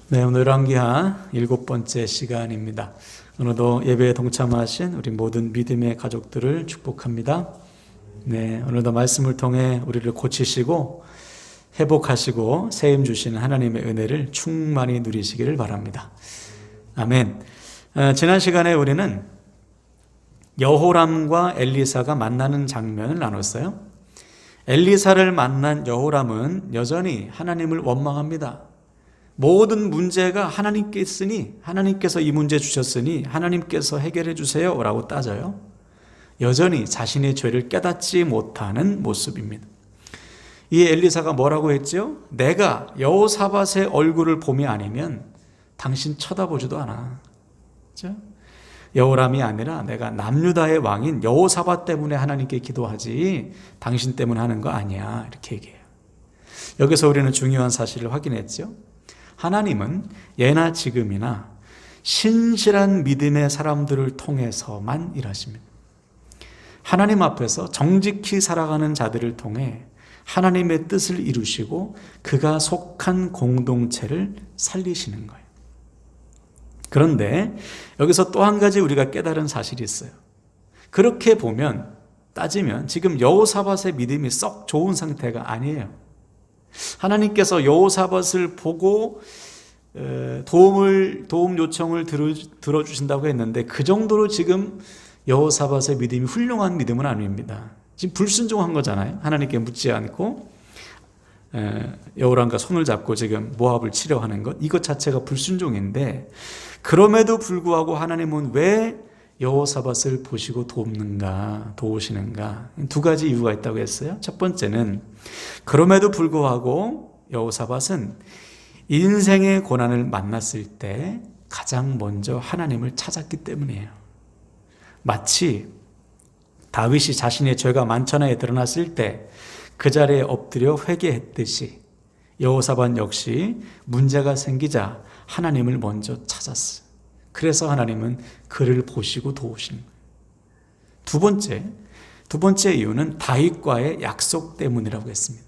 네, 오늘 열왕기하 7번째 시간입니다. 오늘도 예배에 동참하신 우리 모든 믿음의 가족들을 축복합니다. 네, 오늘도 말씀을 통해 우리를 고치시고 회복하시고 세임 주시는 하나님의 은혜를 충만히 누리시기를 바랍니다. 아멘. 지난 시간에 우리는 여호람과 엘리사가 만나는 장면을 나눴어요. 엘리사를 만난 여호람은 여전히 하나님을 원망합니다. 모든 문제가 하나님께 있으니, 하나님께서 이 문제 주셨으니 하나님께서 해결해 주세요 라고 따져요. 여전히 자신의 죄를 깨닫지 못하는 모습입니다. 이 엘리사가 뭐라고 했죠? 내가 여호사밧의 얼굴을 봄이 아니면 당신 쳐다보지도 않아. 그렇죠? 여호람이 아니라 내가 남유다의 왕인 여호사밧 때문에 하나님께 기도하지 당신 때문에 하는 거 아니야, 이렇게 얘기해요. 여기서 우리는 중요한 사실을 확인했죠. 하나님은 예나 지금이나 신실한 믿음의 사람들을 통해서만 일하십니다. 하나님 앞에서 정직히 살아가는 자들을 통해 하나님의 뜻을 이루시고 그가 속한 공동체를 살리시는 거예요. 그런데 여기서 또 한 가지 우리가 깨달은 사실이 있어요. 그렇게 보면, 따지면 지금 여호사밧의 믿음이 썩 좋은 상태가 아니에요. 하나님께서 여호사밧을 보고 도움 요청을 들어주신다고 했는데 그 정도로 지금 여호사밧의 믿음이 훌륭한 믿음은 아닙니다. 지금 불순종한 거잖아요. 하나님께 묻지 않고 여호람과 손을 잡고 지금 모압을 치려 하는 것, 이것 자체가 불순종인데, 그럼에도 불구하고 하나님은 왜 여호사밧을 보시고 도우시는가? 두 가지 이유가 있다고 했어요. 첫 번째는 그럼에도 불구하고 여호사밧은 인생의 고난을 만났을 때 가장 먼저 하나님을 찾았기 때문이에요. 마치 다윗이 자신의 죄가 만천하에 드러났을 때 그 자리에 엎드려 회개했듯이 여호사밧 역시 문제가 생기자 하나님을 먼저 찾았어요. 그래서 하나님은 그를 보시고 도우시는 거예요. 두 번째 이유는 다윗과의 약속 때문이라고 했습니다.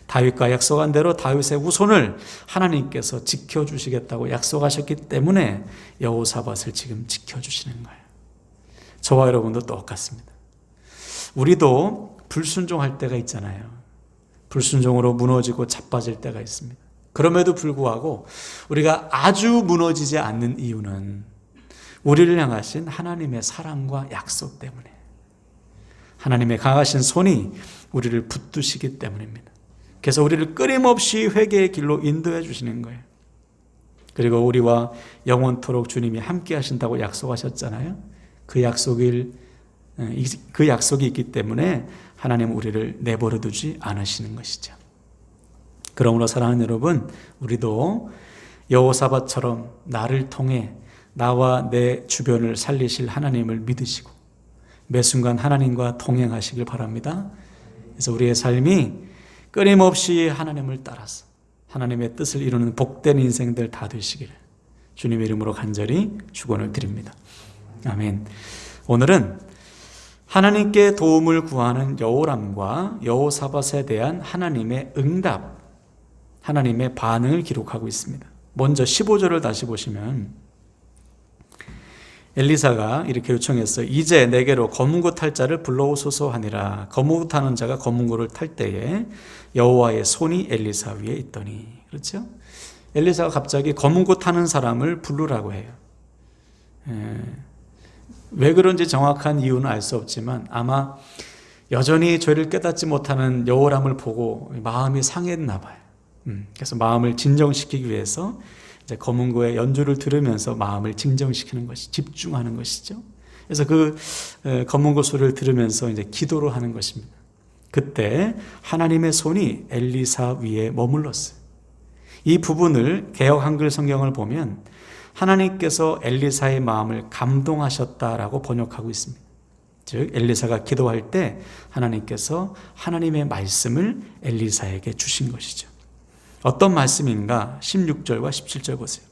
다윗과 약속한 대로 다윗의 후손을 하나님께서 지켜주시겠다고 약속하셨기 때문에 여호사밧을 지금 지켜주시는 거예요. 저와 여러분도 똑같습니다. 우리도 불순종할 때가 있잖아요. 불순종으로 무너지고 자빠질 때가 있습니다. 그럼에도 불구하고 우리가 아주 무너지지 않는 이유는 우리를 향하신 하나님의 사랑과 약속 때문에, 하나님의 강하신 손이 우리를 붙드시기 때문입니다. 그래서 우리를 끊임없이 회개의 길로 인도해 주시는 거예요. 그리고 우리와 영원토록 주님이 함께 하신다고 약속하셨잖아요. 그 약속이 있기 때문에 하나님은 우리를 내버려 두지 않으시는 것이죠. 그러므로 사랑하는 여러분, 우리도 여호사밧처럼 나를 통해 나와 내 주변을 살리실 하나님을 믿으시고 매 순간 하나님과 동행하시길 바랍니다. 그래서 우리의 삶이 끊임없이 하나님을 따라서 하나님의 뜻을 이루는 복된 인생들 다 되시기를 주님의 이름으로 간절히 축원을 드립니다. 아멘. 오늘은 하나님께 도움을 구하는 여호람과 여호사밧에 대한 하나님의 응답, 하나님의 반응을 기록하고 있습니다. 먼저 15절을 다시 보시면 엘리사가 이렇게 요청했어요. 이제 내게로 검은고 탈 자를 불러오소서 하니라. 검은고 타는 자가 검은고를 탈 때에 여호와의 손이 엘리사 위에 있더니. 그렇죠? 엘리사가 갑자기 검은고 타는 사람을 부르라고 해요. 왜 그런지 정확한 이유는 알 수 없지만 아마 여전히 죄를 깨닫지 못하는 여호람을 보고 마음이 상했나 봐요. 그래서 마음을 진정시키기 위해서 이제 검은고의 연주를 들으면서 마음을 진정시키는 것이, 집중하는 것이죠. 그래서 그 검은고 소리를 들으면서 이제 기도를 하는 것입니다. 그때 하나님의 손이 엘리사 위에 머물렀어요. 이 부분을 개역 한글 성경을 보면 하나님께서 엘리사의 마음을 감동하셨다라고 번역하고 있습니다. 즉 엘리사가 기도할 때 하나님께서 하나님의 말씀을 엘리사에게 주신 것이죠. 어떤 말씀인가? 16절과 17절 보세요.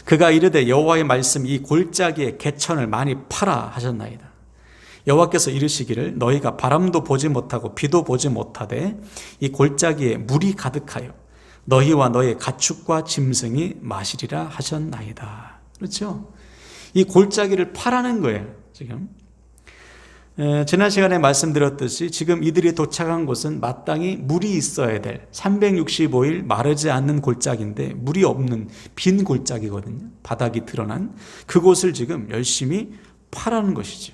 그가 이르되 여호와의 말씀 이 골짜기에 개천을 많이 파라 하셨나이다. 여호와께서 이르시기를 너희가 바람도 보지 못하고 비도 보지 못하되 이 골짜기에 물이 가득하여 너희와 너의 가축과 짐승이 마시리라 하셨나이다. 그렇죠? 이 골짜기를 파라는 거예요, 지금. 지난 시간에 말씀드렸듯이 지금 이들이 도착한 곳은 마땅히 물이 있어야 될 365일 마르지 않는 골짜기인데 물이 없는 빈 골짜기거든요. 바닥이 드러난 그곳을 지금 열심히 파라는 것이죠.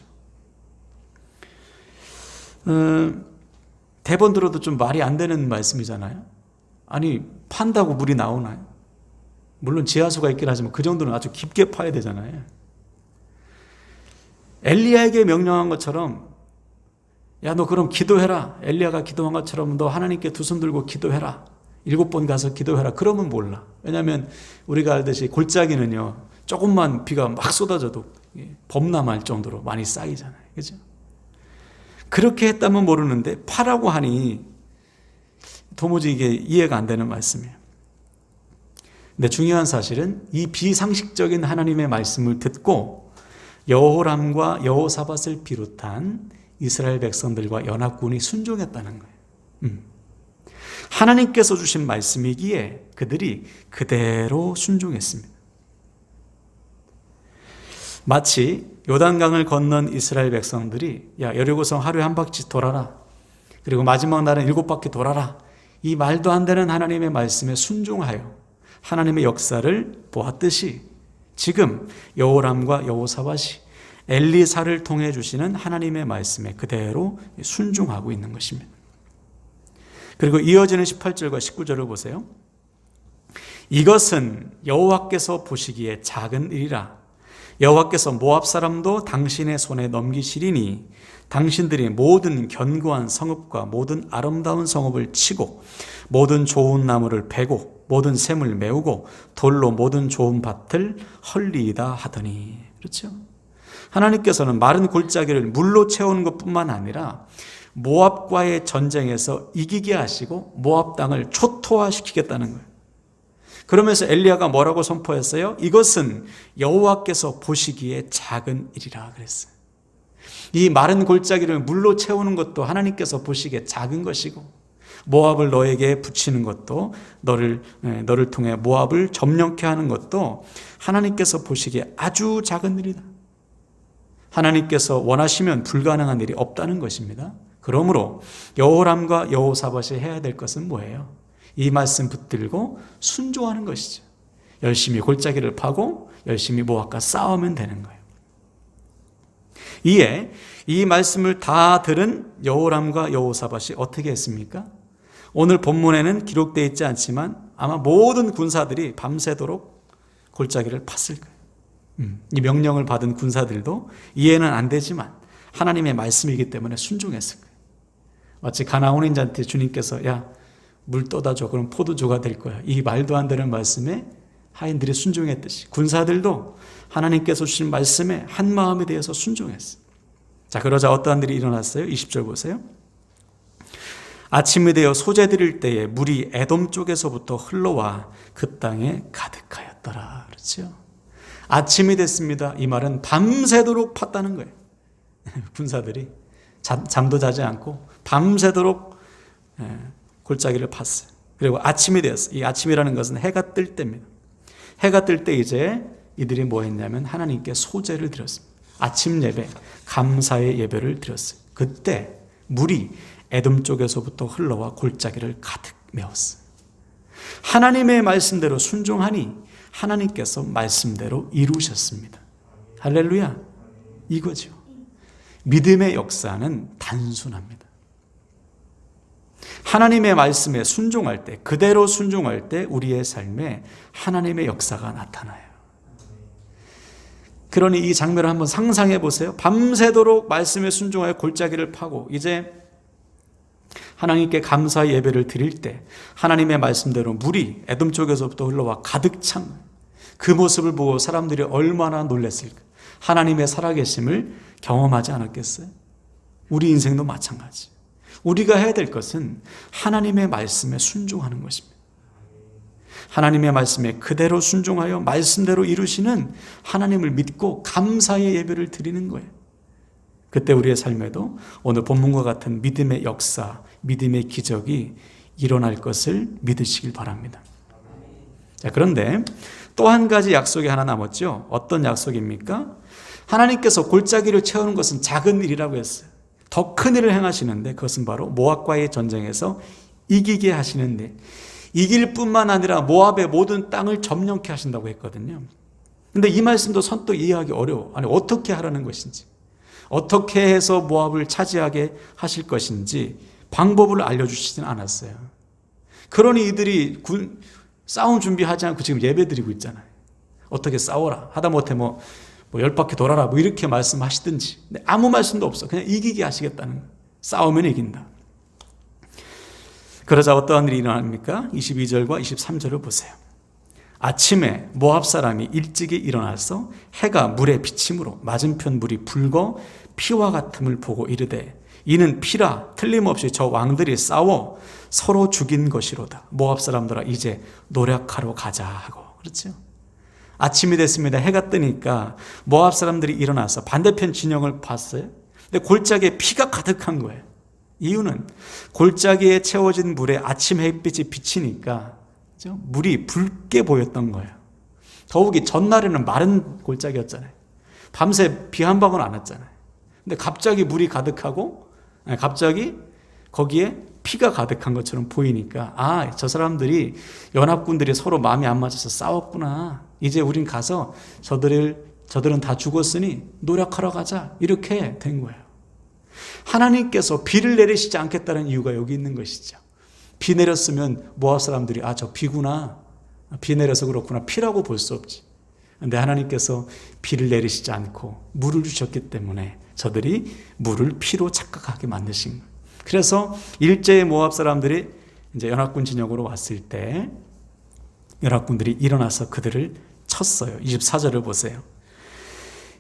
대본 들어도 좀 말이 안 되는 말씀이잖아요. 아니, 판다고 물이 나오나요? 물론 지하수가 있긴 하지만 그 정도는 아주 깊게 파야 되잖아요. 엘리야에게 명령한 것처럼, 야, 너 그럼 기도해라. 엘리야가 기도한 것처럼 너 하나님께 두 손 들고 기도해라. 7번 가서 기도해라. 그러면 몰라. 왜냐하면 우리가 알듯이 골짜기는요, 조금만 비가 막 쏟아져도 범람할 정도로 많이 쌓이잖아요. 그죠? 그렇게 했다면 모르는데 파라고 하니 도무지 이게 이해가 안 되는 말씀이에요. 근데 중요한 사실은 이 비상식적인 하나님의 말씀을 듣고 여호람과 여호사밧을 비롯한 이스라엘 백성들과 연합군이 순종했다는 거예요. 하나님께서 주신 말씀이기에 그들이 그대로 순종했습니다. 마치 요단강을 건넌 이스라엘 백성들이 야, 여리고성 하루에 한 바퀴 돌아라. 그리고 마지막 날은 7바퀴 돌아라. 이 말도 안 되는 하나님의 말씀에 순종하여 하나님의 역사를 보았듯이 지금 여호람과 여호사밧이 엘리사를 통해 주시는 하나님의 말씀에 그대로 순종하고 있는 것입니다. 그리고 이어지는 18절과 19절을 보세요. 이것은 여호와께서 보시기에 작은 일이라. 여호와께서 모압 사람도 당신의 손에 넘기시리니 당신들이 모든 견고한 성읍과 모든 아름다운 성읍을 치고 모든 좋은 나무를 베고 모든 샘을 메우고 돌로 모든 좋은 밭을 헐리이다 하더니. 그렇죠? 하나님께서는 마른 골짜기를 물로 채우는 것뿐만 아니라 모압과의 전쟁에서 이기게 하시고 모압 땅을 초토화시키겠다는 거예요. 그러면서 엘리야가 뭐라고 선포했어요? 이것은 여호와께서 보시기에 작은 일이라 그랬어요. 이 마른 골짜기를 물로 채우는 것도 하나님께서 보시기에 작은 것이고 모압을 너에게 붙이는 것도 너를 통해 모압을 점령케 하는 것도 하나님께서 보시기에 아주 작은 일이다. 하나님께서 원하시면 불가능한 일이 없다는 것입니다. 그러므로 여호람과 여호사밧이 해야 될 것은 뭐예요? 이 말씀 붙들고 순종하는 것이죠. 열심히 골짜기를 파고 열심히 모압과 싸우면 되는 거예요. 이에 이 말씀을 다 들은 여호람과 여호사밧이 어떻게 했습니까? 오늘 본문에는 기록되어 있지 않지만 아마 모든 군사들이 밤새도록 골짜기를 팠을 거예요. 이 명령을 받은 군사들도 이해는 안 되지만 하나님의 말씀이기 때문에 순종했을 거예요. 마치 가나안 인자한테 주님께서 야, 물 떠다 줘. 그럼 포도주가 될 거야. 이 말도 안 되는 말씀에 하인들이 순종했듯이 군사들도 하나님께서 주신 말씀에 한 마음에 대해서 순종했어요. 자, 그러자 어떠한 일이 일어났어요? 20절 보세요. 아침이 되어 소재 드릴 때에 물이 에돔 쪽에서부터 흘러와 그 땅에 가득하였더라. 그렇죠? 아침이 됐습니다. 이 말은 밤새도록 팠다는 거예요. 군사들이 잠도 자지 않고 밤새도록 골짜기를 팠어요. 그리고 아침이 되었어요. 이 아침이라는 것은 해가 뜰 때입니다. 해가 뜰 때 이제 이들이 뭐 했냐면 하나님께 소제를 드렸습니다. 아침 예배, 감사의 예배를 드렸어요. 그때 물이 에돔 쪽에서부터 흘러와 골짜기를 가득 메웠어요. 하나님의 말씀대로 순종하니 하나님께서 말씀대로 이루셨습니다. 할렐루야. 이거죠. 믿음의 역사는 단순합니다. 하나님의 말씀에 순종할 때, 그대로 순종할 때 우리의 삶에 하나님의 역사가 나타나요. 그러니 이 장면을 한번 상상해 보세요. 밤새도록 말씀에 순종하여 골짜기를 파고 이제 하나님께 감사의 예배를 드릴 때 하나님의 말씀대로 물이 에돔 쪽에서부터 흘러와 가득 찬 그 모습을 보고 사람들이 얼마나 놀랐을까. 하나님의 살아계심을 경험하지 않았겠어요? 우리 인생도 마찬가지. 우리가 해야 될 것은 하나님의 말씀에 순종하는 것입니다. 하나님의 말씀에 그대로 순종하여 말씀대로 이루시는 하나님을 믿고 감사의 예배를 드리는 거예요. 그때 우리의 삶에도 오늘 본문과 같은 믿음의 역사, 믿음의 기적이 일어날 것을 믿으시길 바랍니다. 자, 그런데 또 한 가지 약속이 하나 남았죠. 어떤 약속입니까? 하나님께서 골짜기를 채우는 것은 작은 일이라고 했어요. 더 큰 일을 행하시는데 그것은 바로 모압과의 전쟁에서 이기게 하시는데, 이길 뿐만 아니라 모압의 모든 땅을 점령케 하신다고 했거든요. 근데 이 말씀도 선뜻 이해하기 어려워. 아니, 어떻게 하라는 것인지, 어떻게 해서 모압을 차지하게 하실 것인지 방법을 알려주시진 않았어요. 그러니 이들이 싸움 준비하지 않고 지금 예배 드리고 있잖아요. 어떻게 싸워라, 하다못해 뭐 10바퀴 돌아라, 뭐 이렇게 말씀하시든지. 근데 아무 말씀도 없어. 그냥 이기게 하시겠다는 거예요. 싸우면 이긴다. 그러자 어떠한 일이 일어납니까? 22절과 23절을 보세요. 아침에 모압 사람이 일찍이 일어나서 해가 물에 비침으로 맞은편 물이 붉어 피와 같음을 보고 이르되, 이는 피라, 틀림없이 저 왕들이 싸워 서로 죽인 것이로다. 모압 사람들아, 이제 노력하러 가자 하고. 그렇죠? 아침이 됐습니다. 해가 뜨니까 모압 사람들이 일어나서 반대편 진영을 봤어요. 근데 골짜기에 피가 가득한 거예요. 이유는 골짜기에 채워진 물에 아침 햇빛이 비치니까 물이 붉게 보였던 거예요. 더욱이 전날에는 마른 골짜기였잖아요. 밤새 비 한 방울 안 왔잖아요. 근데 갑자기 물이 가득하고, 갑자기 거기에 피가 가득한 것처럼 보이니까, 아, 저 사람들이, 연합군들이 서로 마음이 안 맞아서 싸웠구나. 이제 우린 가서 저들은 다 죽었으니 노력하러 가자. 이렇게 된 거예요. 하나님께서 비를 내리시지 않겠다는 이유가 여기 있는 것이죠. 비 내렸으면 모압 사람들이, 아, 저 비구나, 비 내려서 그렇구나, 피라고 볼 수 없지. 근데 하나님께서 비를 내리시지 않고 물을 주셨기 때문에 저들이 물을 피로 착각하게 만드신 거예요. 그래서 일제의 모압 사람들이 이제 연합군 진영으로 왔을 때 연합군들이 일어나서 그들을 쳤어요. 24절을 보세요.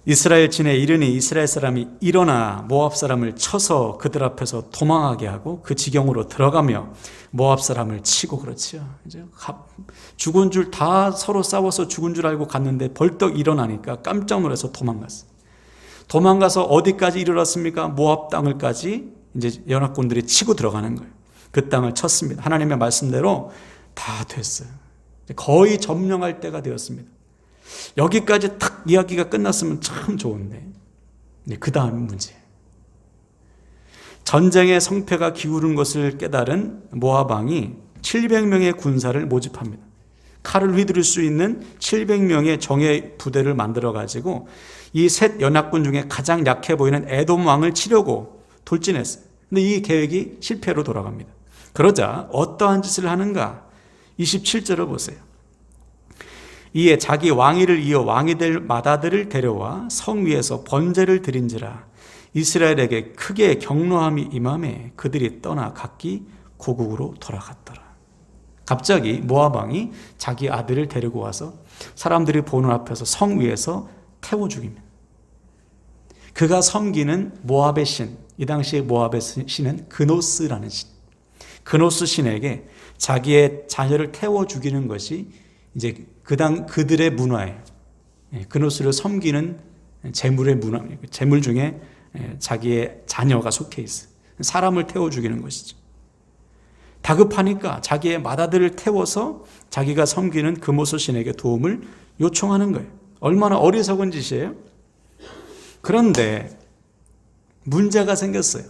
이스라엘 진에 이르니 이스라엘 사람이 일어나 모압 사람을 쳐서 그들 앞에서 도망하게 하고 그 지경으로 들어가며 모압 사람을 치고. 그렇죠. 이제 죽은 줄, 다 서로 싸워서 죽은 줄 알고 갔는데 벌떡 일어나니까 깜짝 놀라서 도망갔어요. 도망가서 어디까지 이르렀습니까? 모압 땅을까지 이제 연합군들이 치고 들어가는 거예요. 그 땅을 쳤습니다. 하나님의 말씀대로 다 됐어요. 거의 점령할 때가 되었습니다. 여기까지 탁 이야기가 끝났으면 참 좋은데, 그 다음 문제. 전쟁의 성패가 기울은 것을 깨달은 모압 왕이 700명의 군사를 모집합니다. 칼을 휘두를 수 있는 700명의 정예 부대를 만들어가지고 이 셋 연합군 중에 가장 약해 보이는 에돔 왕을 치려고 돌진했어요. 근데 이 계획이 실패로 돌아갑니다. 그러자 어떠한 짓을 하는가? 27절을 보세요. 이에 자기 왕위를 이어 왕이 될 맏아들을 데려와 성 위에서 번제를 드린지라. 이스라엘에게 크게 경노함이 임하매 그들이 떠나 각기 고국으로 돌아갔더라. 갑자기 모압 왕이 자기 아들을 데리고 와서 사람들이 보는 앞에서 성 위에서 태워 죽입니다. 그가 섬기는 모압의 신, 이 당시에 모압의 신은 그노스라는 신, 그노스 신에게 자기의 자녀를 태워 죽이는 것이 이제 그들의 문화예요. 그노스를 섬기는 제물의 문화, 제물 중에 자기의 자녀가 속해 있어요. 사람을 태워 죽이는 것이죠. 다급하니까 자기의 맏아들을 태워서 자기가 섬기는 그모스 신에게 도움을 요청하는 거예요. 얼마나 어리석은 짓이에요? 그런데 문제가 생겼어요.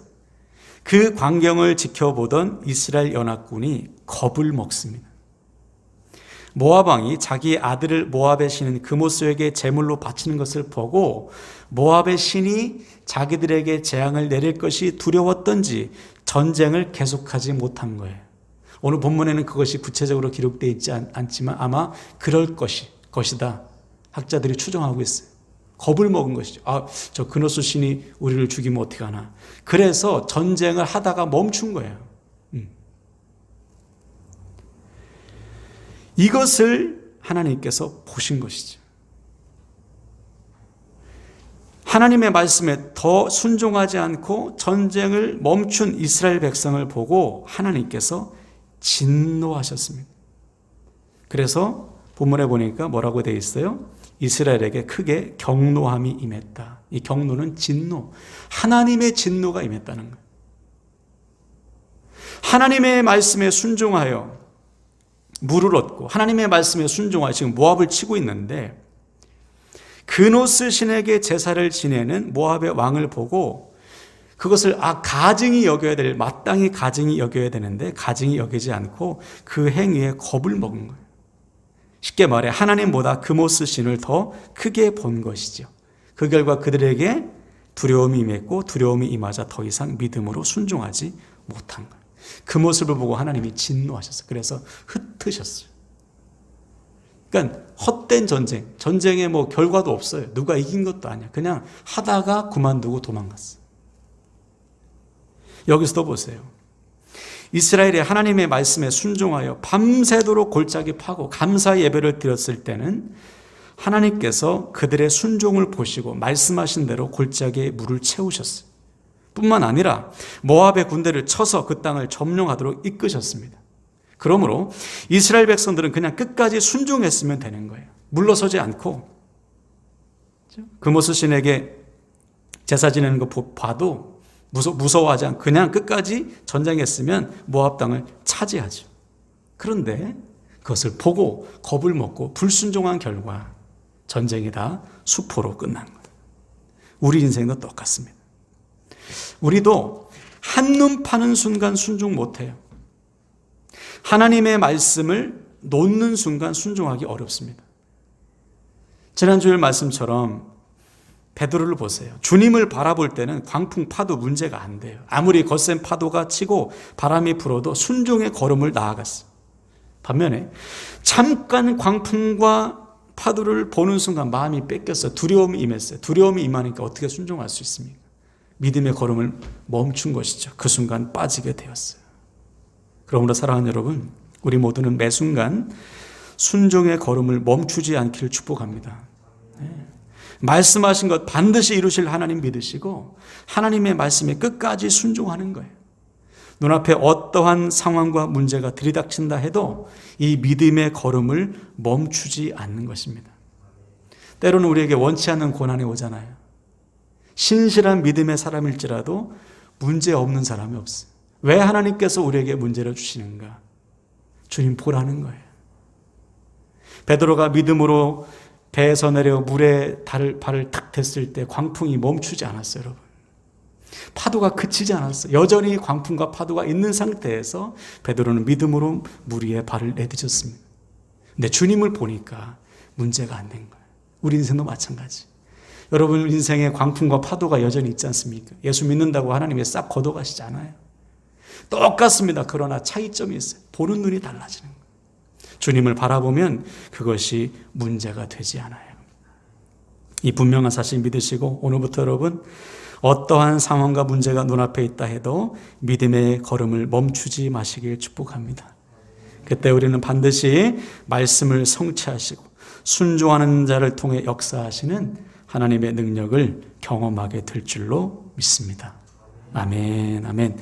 그 광경을 지켜보던 이스라엘 연합군이 겁을 먹습니다. 모압 왕이 자기의 아들을 모압의 신인 그모스에게 제물로 바치는 것을 보고 모압의 신이 자기들에게 재앙을 내릴 것이 두려웠던지 전쟁을 계속하지 못한 거예요. 오늘 본문에는 그것이 구체적으로 기록되어 있지 않지만 아마 그럴 것이다. 학자들이 추정하고 있어요. 겁을 먹은 것이죠. 아, 저 그노스 신이 우리를 죽이면 어떻게 하나. 그래서 전쟁을 하다가 멈춘 거예요. 이것을 하나님께서 보신 것이죠. 하나님의 말씀에 더 순종하지 않고 전쟁을 멈춘 이스라엘 백성을 보고 하나님께서 진노하셨습니다. 그래서 본문에 보니까 뭐라고 되어 있어요? 이스라엘에게 크게 경노함이 임했다. 이 경노는 진노, 하나님의 진노가 임했다는 거예요. 하나님의 말씀에 순종하여 물을 얻고 하나님의 말씀에 순종하여 지금 모압을 치고 있는데, 그노스 신에게 제사를 지내는 모압의 왕을 보고 그것을 가증히 여겨야 될, 마땅히 가증히 여겨야 되는데 가증히 여기지 않고 그 행위에 겁을 먹은 거예요. 쉽게 말해 하나님보다 그모스 신을 더 크게 본 것이죠. 그 결과 그들에게 두려움이 임했고, 두려움이 임하자 더 이상 믿음으로 순종하지 못한 거예요. 그 모습을 보고 하나님이 진노하셨어요. 그래서 흩으셨어요. 그러니까 헛된 전쟁에 뭐 결과도 없어요. 누가 이긴 것도 아니야. 그냥 하다가 그만두고 도망갔어요. 여기서도 보세요. 이스라엘이 하나님의 말씀에 순종하여 밤새도록 골짜기 파고 감사 예배를 드렸을 때는 하나님께서 그들의 순종을 보시고 말씀하신 대로 골짜기에 물을 채우셨어요. 뿐만 아니라 모압의 군대를 쳐서 그 땅을 점령하도록 이끄셨습니다. 그러므로 이스라엘 백성들은 그냥 끝까지 순종했으면 되는 거예요. 물러서지 않고. 그모스 신에게 제사 지내는 거 봐도 무서워하지 않고 그냥 끝까지 전쟁했으면 모압 땅을 차지하죠. 그런데 그것을 보고 겁을 먹고 불순종한 결과 전쟁이 다 수포로 끝난 거예요. 우리 인생도 똑같습니다. 우리도 한눈 파는 순간 순종 못해요. 하나님의 말씀을 놓는 순간 순종하기 어렵습니다. 지난주일 말씀처럼 베드로를 보세요. 주님을 바라볼 때는 광풍 파도 문제가 안 돼요. 아무리 거센 파도가 치고 바람이 불어도 순종의 걸음을 나아갔어요. 반면에 잠깐 광풍과 파도를 보는 순간 마음이 뺏겼어요. 두려움이 임했어요. 두려움이 임하니까 어떻게 순종할 수 있습니까? 믿음의 걸음을 멈춘 것이죠. 그 순간 빠지게 되었어요. 그러므로 사랑하는 여러분, 우리 모두는 매 순간 순종의 걸음을 멈추지 않기를 축복합니다. 말씀하신 것 반드시 이루실 하나님 믿으시고 하나님의 말씀에 끝까지 순종하는 거예요. 눈앞에 어떠한 상황과 문제가 들이닥친다 해도 이 믿음의 걸음을 멈추지 않는 것입니다. 때로는 우리에게 원치 않는 고난이 오잖아요. 신실한 믿음의 사람일지라도 문제 없는 사람이 없어요. 왜 하나님께서 우리에게 문제를 주시는가? 주님 보라는 거예요. 베드로가 믿음으로 배에서 내려 물에 발을 탁 댔을 때 광풍이 멈추지 않았어요, 여러분. 파도가 그치지 않았어요. 여전히 광풍과 파도가 있는 상태에서 베드로는 믿음으로 물 위에 발을 내딛었습니다. 근데 주님을 보니까 문제가 안 된 거예요. 우리 인생도 마찬가지. 여러분 인생에 광풍과 파도가 여전히 있지 않습니까? 예수 믿는다고 하나님이 싹 걷어가시지 않아요. 똑같습니다. 그러나 차이점이 있어요. 보는 눈이 달라지는 거예요. 주님을 바라보면 그것이 문제가 되지 않아요. 이 분명한 사실 믿으시고 오늘부터 여러분 어떠한 상황과 문제가 눈앞에 있다 해도 믿음의 걸음을 멈추지 마시길 축복합니다. 그때 우리는 반드시 말씀을 성취하시고 순종하는 자를 통해 역사하시는 하나님의 능력을 경험하게 될 줄로 믿습니다. 아멘, 아멘.